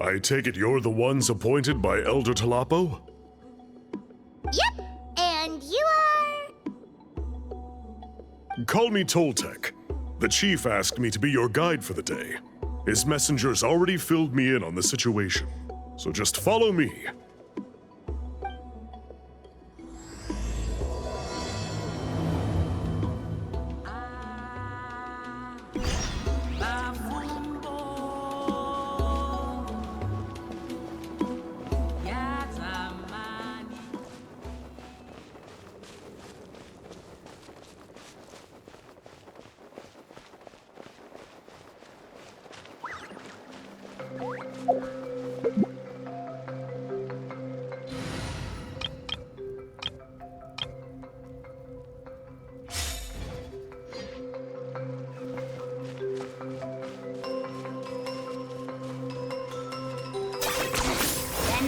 I take it you're the ones appointed by Elder Talapo? Yep, and you are... Call me Toltec. The chief asked me to be your guide for the day. His messengers already filled me in on the situation, so just follow me.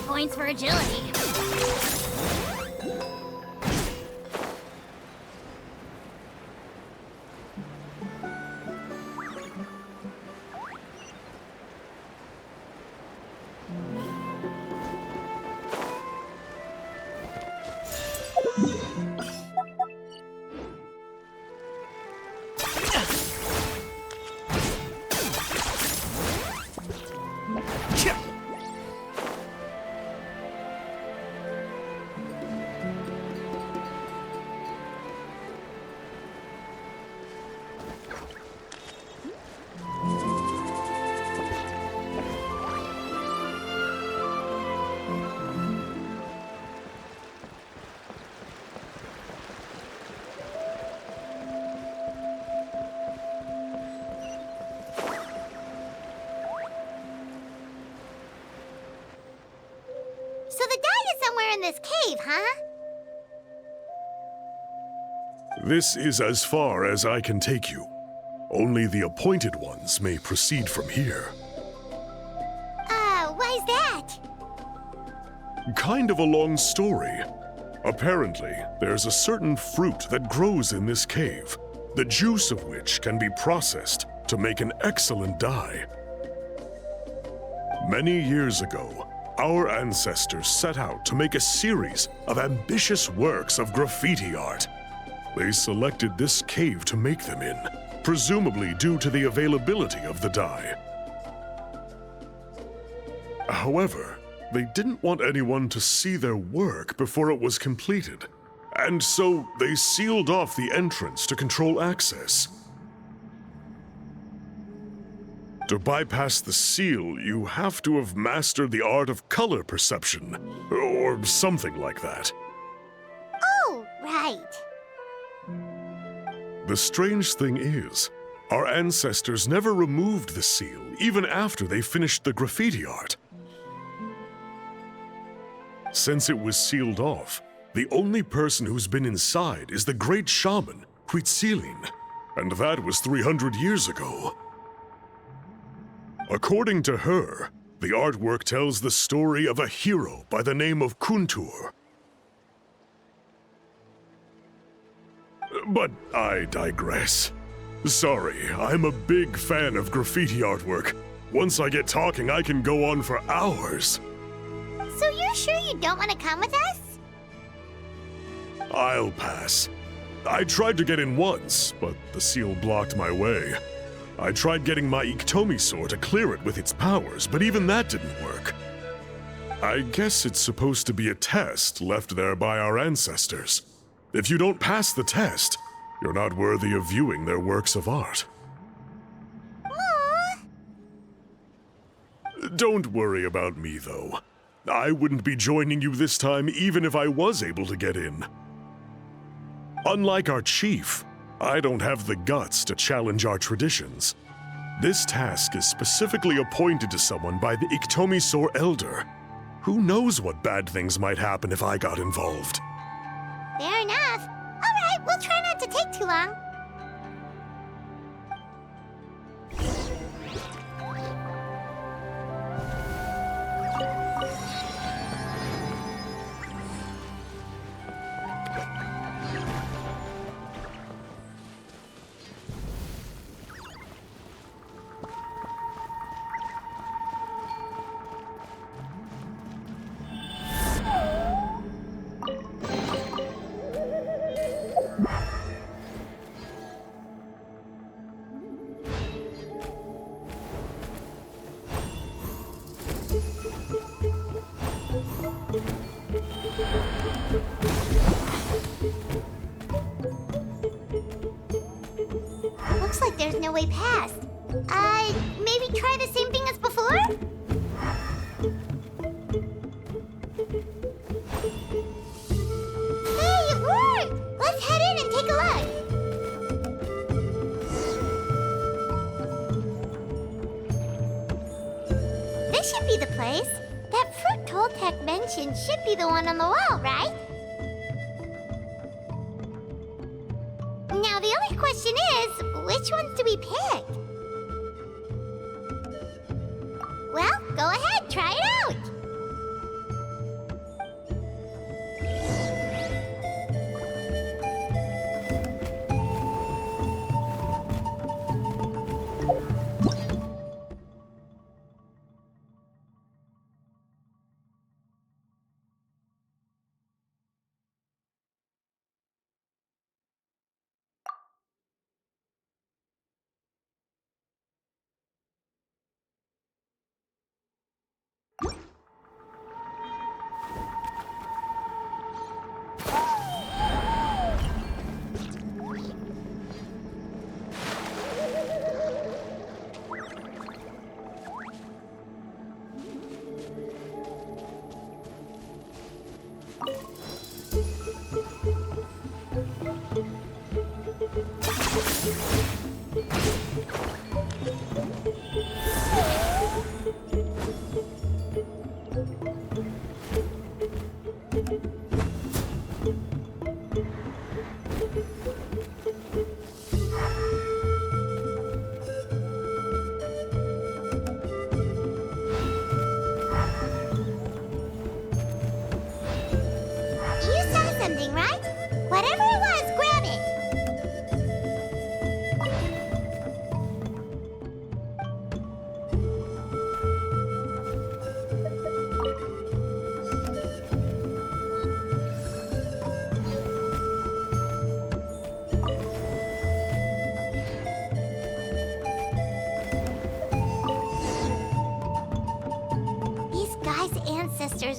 Points for agility. So the die is somewhere in this cave, huh? This is as far as I can take you. Only the appointed ones may proceed from here. Why's that? Kind of a long story. Apparently, there's a certain fruit that grows in this cave, the juice of which can be processed to make an excellent dye. Many years ago, our ancestors set out to make a series of ambitious works of graffiti art. They selected this cave to make them in, presumably due to the availability of the dye. However, they didn't want anyone to see their work before it was completed, and so they sealed off the entrance to control access. To bypass the seal, you have to have mastered the art of color perception, or something like that. Oh, right. The strange thing is, our ancestors never removed the seal, even after they finished the graffiti art. Since it was sealed off, the only person who's been inside is the great shaman, Huitzilin, and that was 300 years ago. According to her, the artwork tells the story of a hero by the name of Kuntur. But I digress. Sorry, I'm a big fan of graffiti artwork. Once I get talking, I can go on for hours. So you're sure you don't want to come with us? I'll pass. I tried to get in once, but the seal blocked my way. I tried getting my Iktomi to clear it with its powers, but even that didn't work. I guess it's supposed to be a test left there by our ancestors. If you don't pass the test, you're not worthy of viewing their works of art. Aww. Don't worry about me, though. I wouldn't be joining you this time even if I was able to get in. Unlike our chief, I don't have the guts to challenge our traditions. This task is specifically appointed to someone by the Iktomi Elder. Who knows what bad things might happen if I got involved? Fair enough. All right, we'll try not to take too long. like there's no way past. Maybe try the same thing as before? Hey, it worked! Let's head in and take a look. This should be the place. That fruit Toltec mentioned should be the one on the wall, right? Now the only question is, which ones do we pick? Well, go ahead, try it out!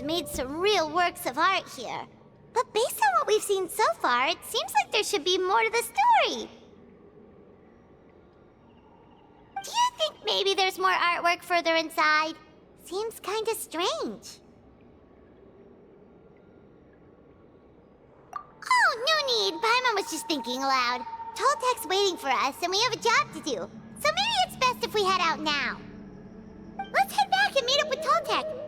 Made some real works of art here. But based on what we've seen so far, it seems like there should be more to the story. Do you think maybe there's more artwork further inside? Seems kinda strange. Oh, no need. Paimon was just thinking aloud. Toltec's waiting for us, and we have a job to do. So maybe it's best if we head out now. Let's head back and meet up with Toltec.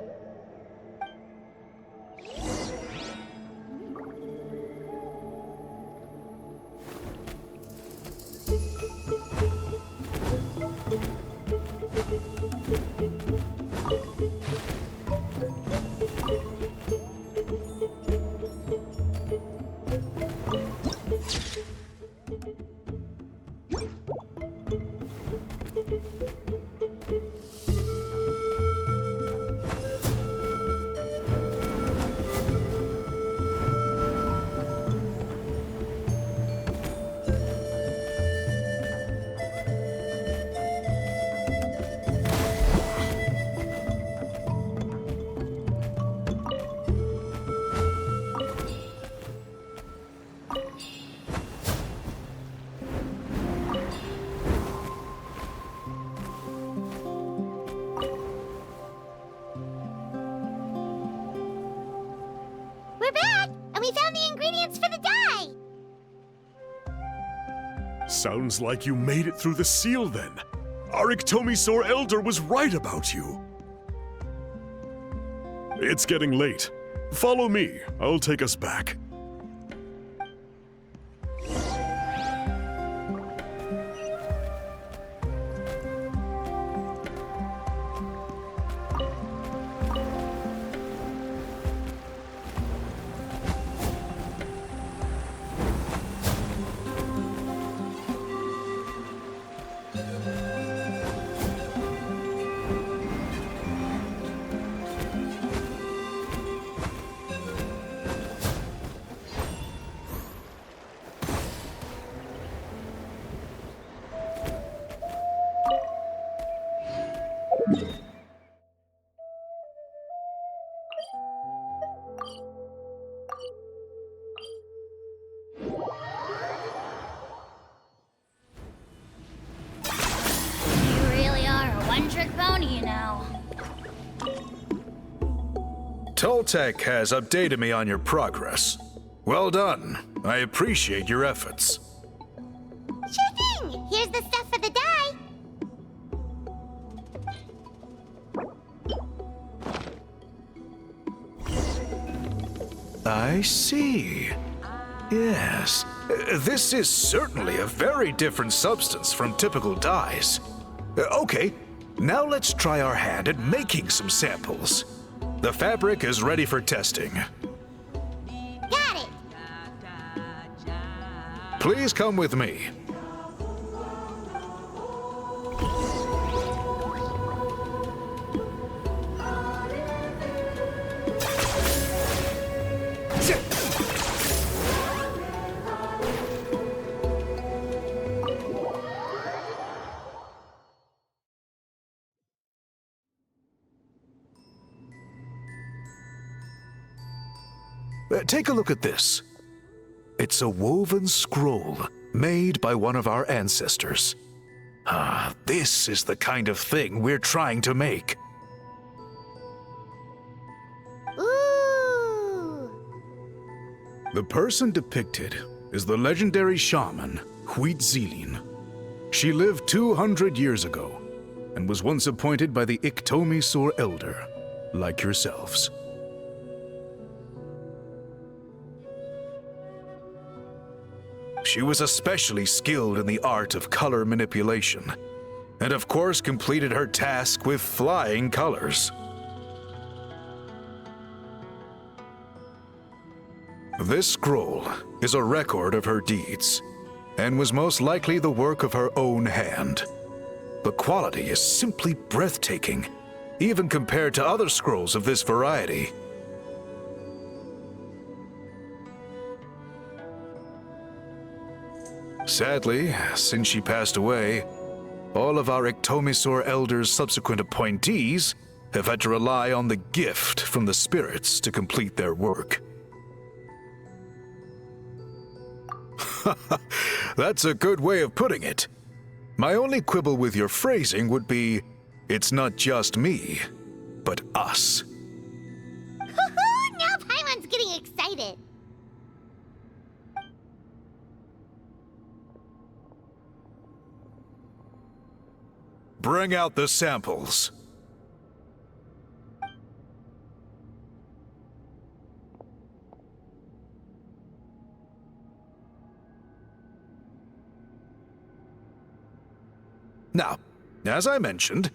We're back, and we found the ingredients for the dye! Sounds like you made it through the seal then. Our Iktomi Elder was right about you. It's getting late. Follow me. I'll take us back. Toltec has updated me on your progress. Well done. I appreciate your efforts. Sure thing! Here's the stuff for the dye. I see. Yes. This is certainly a very different substance from typical dyes. Okay, now let's try our hand at making some samples. The fabric is ready for testing. Got it! Please come with me. Take a look at this. It's a woven scroll made by one of our ancestors. This is the kind of thing we're trying to make. Ooh! The person depicted is the legendary shaman, Huitzilin. She lived 200 years ago and was once appointed by the Iktomisor Elder, like yourselves. She was especially skilled in the art of color manipulation, and of course completed her task with flying colors. This scroll is a record of her deeds, and was most likely the work of her own hand. The quality is simply breathtaking, even compared to other scrolls of this variety. Sadly, since she passed away, all of our Iktomisor Elder's subsequent appointees have had to rely on the gift from the spirits to complete their work. That's a good way of putting it. My only quibble with your phrasing would be, it's not just me, but us. Now Paimon's getting excited. Bring out the samples. Now, as I mentioned,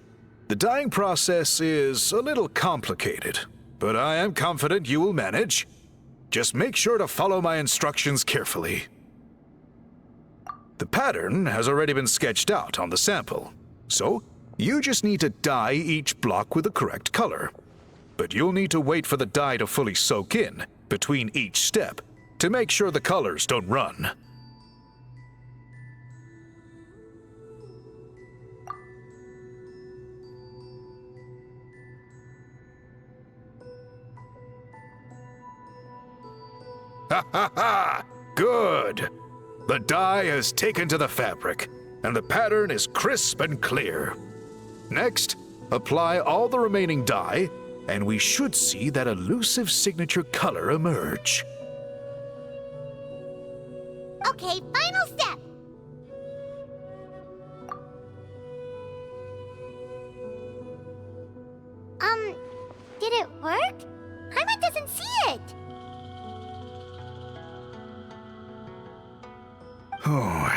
the dyeing process is a little complicated, but I am confident you will manage. Just make sure to follow my instructions carefully. The pattern has already been sketched out on the sample. So, you just need to dye each block with the correct color. But you'll need to wait for the dye to fully soak in between each step to make sure the colors don't run. Ha ha ha! Good! The dye has taken to the fabric, and the pattern is crisp and clear. Next, apply all the remaining dye, and we should see that elusive signature color emerge. Okay, final step. Did it work? Paimon doesn't see it. Oh,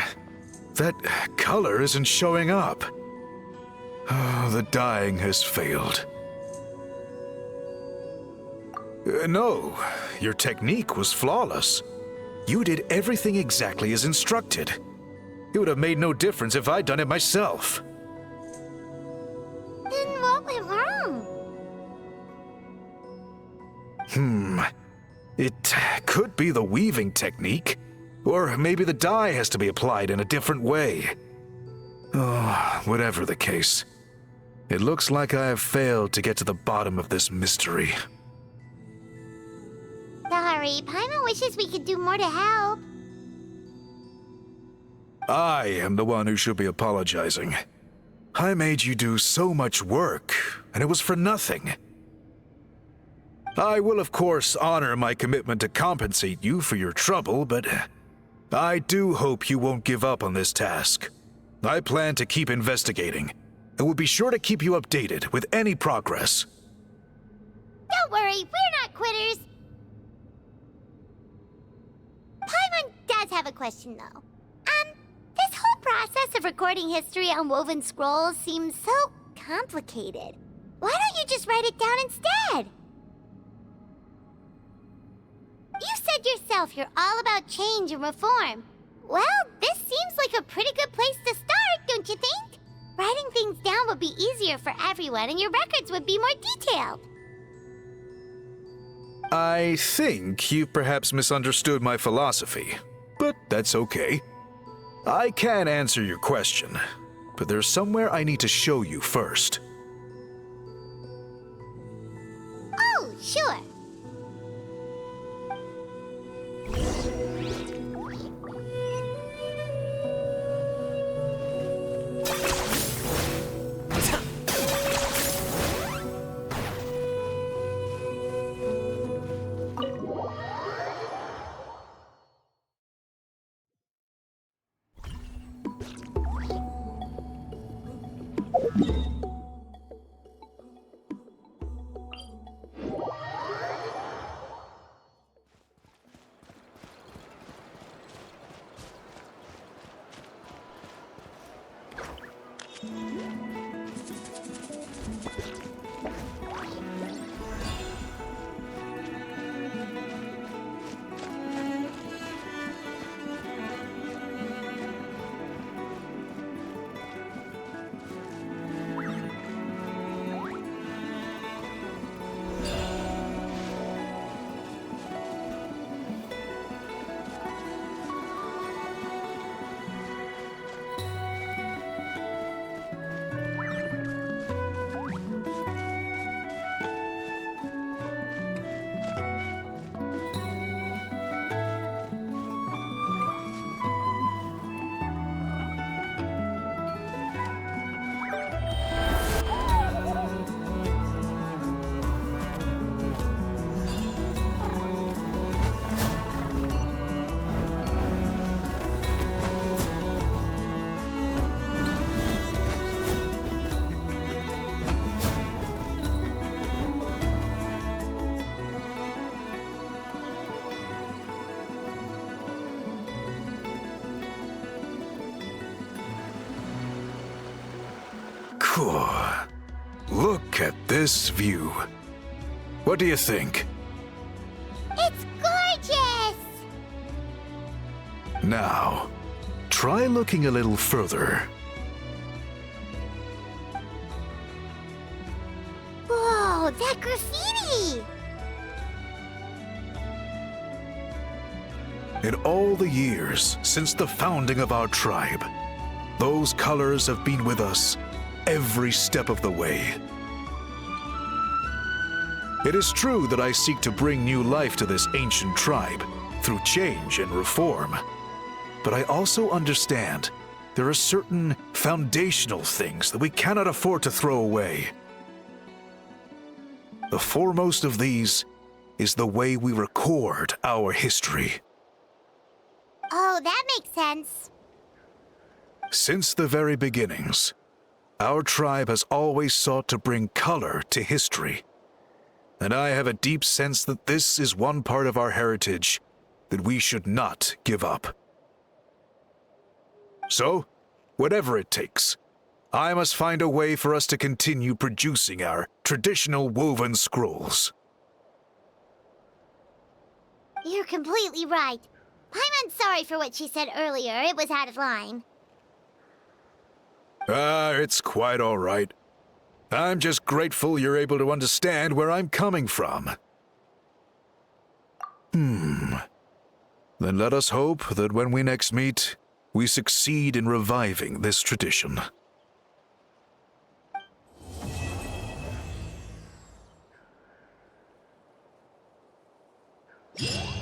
that color isn't showing up. Oh, the dyeing has failed. No, your technique was flawless. You did everything exactly as instructed. It would have made no difference if I'd done it myself. Then what went wrong? It could be the weaving technique, or maybe the dye has to be applied in a different way. Oh, whatever the case, it looks like I have failed to get to the bottom of this mystery. Sorry, Paimon wishes we could do more to help. I am the one who should be apologizing. I made you do so much work, and it was for nothing. I will, of course, honor my commitment to compensate you for your trouble, but I do hope you won't give up on this task. I plan to keep investigating, and will be sure to keep you updated with any progress. Don't worry, we're not quitters. Paimon does have a question, though. This whole process of recording history on woven scrolls seems so complicated. Why don't you just write it down instead? You said yourself you're all about change and reform. Well, this seems like a pretty good place to start, don't you think? Writing things down would be easier for everyone, and your records would be more detailed. I think you've perhaps misunderstood my philosophy, but that's okay. I can answer your question, but there's somewhere I need to show you first. Oh, sure. Cool. Look at this view. What do you think? It's gorgeous! Now, try looking a little further. Whoa, that graffiti! In all the years since the founding of our tribe, those colors have been with us every step of the way. It is true that I seek to bring new life to this ancient tribe through change and reform, but I also understand there are certain foundational things that we cannot afford to throw away. The foremost of these is the way we record our history. Oh, that makes sense. Since the very beginnings, our tribe has always sought to bring color to history. And I have a deep sense that this is one part of our heritage that we should not give up. So, whatever it takes, I must find a way for us to continue producing our traditional woven scrolls. You're completely right. Paimon's sorry for what she said earlier. It was out of line. It's quite all right. I'm just grateful you're able to understand where I'm coming from. Then let us hope that when we next meet, we succeed in reviving this tradition. Yeah.